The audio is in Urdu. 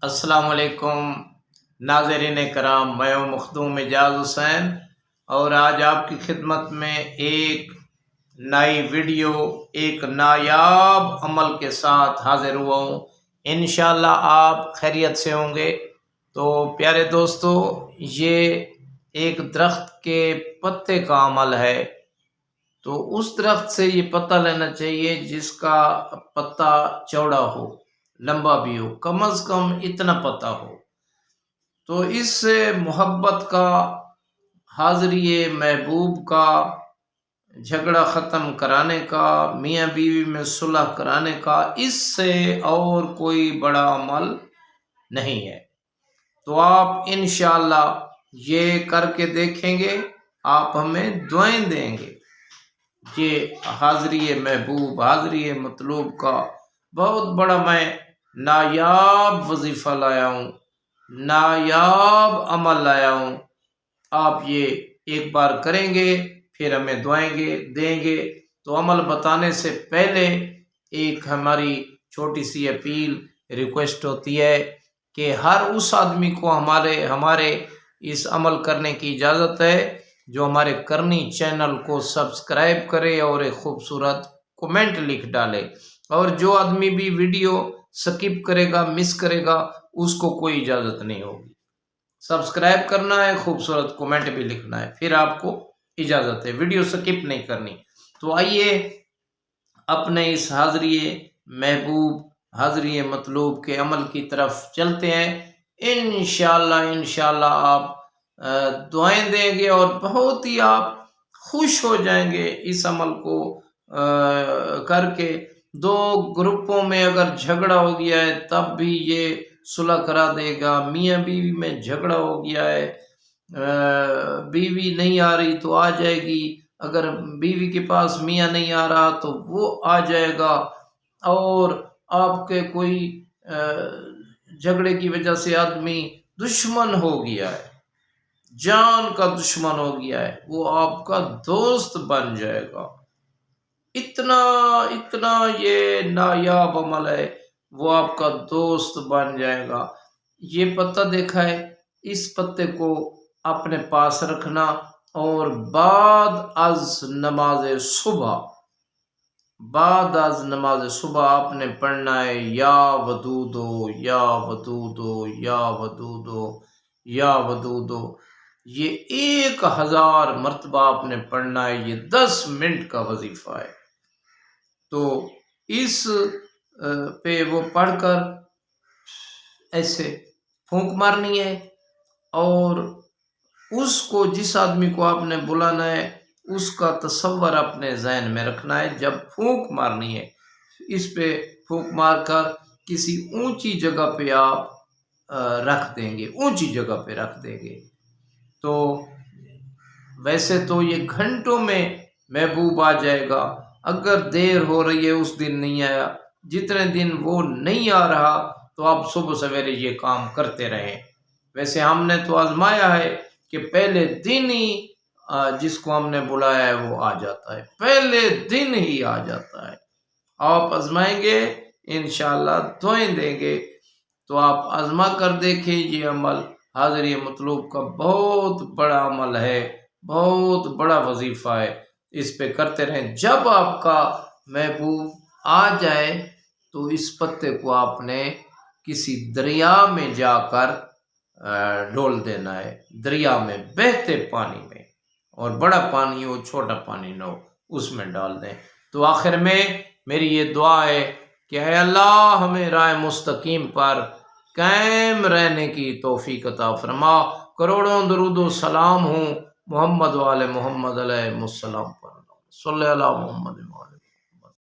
السلام علیکم ناظرین کرام، میں ہوں مخدوم اعجاز حسین اور آج آپ کی خدمت میں ایک نئی ویڈیو ایک نایاب عمل کے ساتھ حاضر ہوا ہوں۔ انشاءاللہ آپ خیریت سے ہوں گے۔ تو پیارے دوستو، یہ ایک درخت کے پتے کا عمل ہے۔ تو اس درخت سے یہ پتہ لینا چاہیے جس کا پتا چوڑا ہو، لمبا بھی ہو، کم از کم اتنا پتہ ہو۔ تو اس سے محبت کا، حاضری محبوب کا، جھگڑا ختم کرانے کا، میاں بیوی میں صلح کرانے کا، اس سے اور کوئی بڑا عمل نہیں ہے۔ تو آپ انشاءاللہ یہ کر کے دیکھیں گے، آپ ہمیں دعائیں دیں گے۔ یہ حاضری محبوب، حاضری مطلوب کا بہت بڑا میں نایاب وظیفہ لایا ہوں، نایاب عمل لایا ہوں۔ آپ یہ ایک بار کریں گے، پھر ہمیں دعائیں دیں گے۔ تو عمل بتانے سے پہلے ایک ہماری چھوٹی سی اپیل، ریکویسٹ ہوتی ہے کہ ہر اس آدمی کو ہمارے اس عمل کرنے کی اجازت ہے جو ہمارے کرنی چینل کو سبسکرائب کرے اور ایک خوبصورت کومنٹ لکھ ڈالے، اور جو آدمی بھی ویڈیو سکپ کرے گا، مس کرے گا، اس کو کوئی اجازت نہیں ہوگی۔ سبسکرائب کرنا ہے، خوبصورت کومنٹ بھی لکھنا ہے، پھر آپ کو اجازت ہے، ویڈیو سکپ نہیں کرنی۔ تو آئیے اپنے اس حاضری محبوب، حاضری مطلوب کے عمل کی طرف چلتے ہیں۔ انشاءاللہ آپ دعائیں دیں گے اور بہت ہی آپ خوش ہو جائیں گے اس عمل کو کر کے۔ دو گروپوں میں اگر جھگڑا ہو گیا ہے تب بھی یہ صلح کرا دے گا۔ میاں بیوی میں جھگڑا ہو گیا ہے، بیوی نہیں آ رہی تو آ جائے گی، اگر بیوی کے پاس میاں نہیں آ رہا تو وہ آ جائے گا، اور آپ کے کوئی جھگڑے کی وجہ سے آدمی دشمن ہو گیا ہے، جان کا دشمن ہو گیا ہے، وہ آپ کا دوست بن جائے گا۔ اتنا یہ نایاب عمل ہے، وہ آپ کا دوست بن جائے گا۔ یہ پتہ دیکھا ہے، اس پتے کو اپنے پاس رکھنا اور بعد از نماز صبح آپ نے پڑھنا ہے یا ودودو یا ودودو یا ودودو یا ودودو۔ یہ 1000 مرتبہ آپ نے پڑھنا ہے، یہ 10 منٹ کا وظیفہ ہے۔ تو اس پہ وہ پڑھ کر ایسے پھونک مارنی ہے، اور اس کو جس آدمی کو آپ نے بلانا ہے اس کا تصور اپنے ذہن میں رکھنا ہے۔ جب پھونک مارنی ہے، اس پہ پھونک مار کر کسی اونچی جگہ پہ آپ رکھ دیں گے، اونچی جگہ پہ رکھ دیں گے۔ تو ویسے تو یہ گھنٹوں میں محبوب آ جائے گا، اگر دیر ہو رہی ہے، اس دن نہیں آیا، جتنے دن وہ نہیں آ رہا تو آپ صبح سویرے یہ کام کرتے رہیں۔ ویسے ہم نے تو آزمایا ہے کہ پہلے دن ہی جس کو ہم نے بلایا ہے وہ آ جاتا ہے، پہلے دن ہی آ جاتا ہے۔ آپ آزمائیں گے، انشاءاللہ دعائیں دیں گے۔ تو آپ آزما کر دیکھیں، یہ عمل حاضری مطلوب کا بہت بڑا عمل ہے، بہت بڑا وظیفہ ہے، اس پہ کرتے رہیں۔ جب آپ کا محبوب آ جائے تو اس پتے کو آپ نے کسی دریا میں جا کر ڈول دینا ہے، دریا میں، بہتے پانی میں، اور بڑا پانی ہو چھوٹا پانی نہ ہو، اس میں ڈال دیں۔ تو آخر میں میری یہ دعا ہے کہ اے اللہ ہمیں راہ مستقیم پر قائم رہنے کی توفیق عطا فرما۔ کروڑوں درود و سلام ہوں محمد و آل محمد علیہ السلام پر، صلی اللہ محمد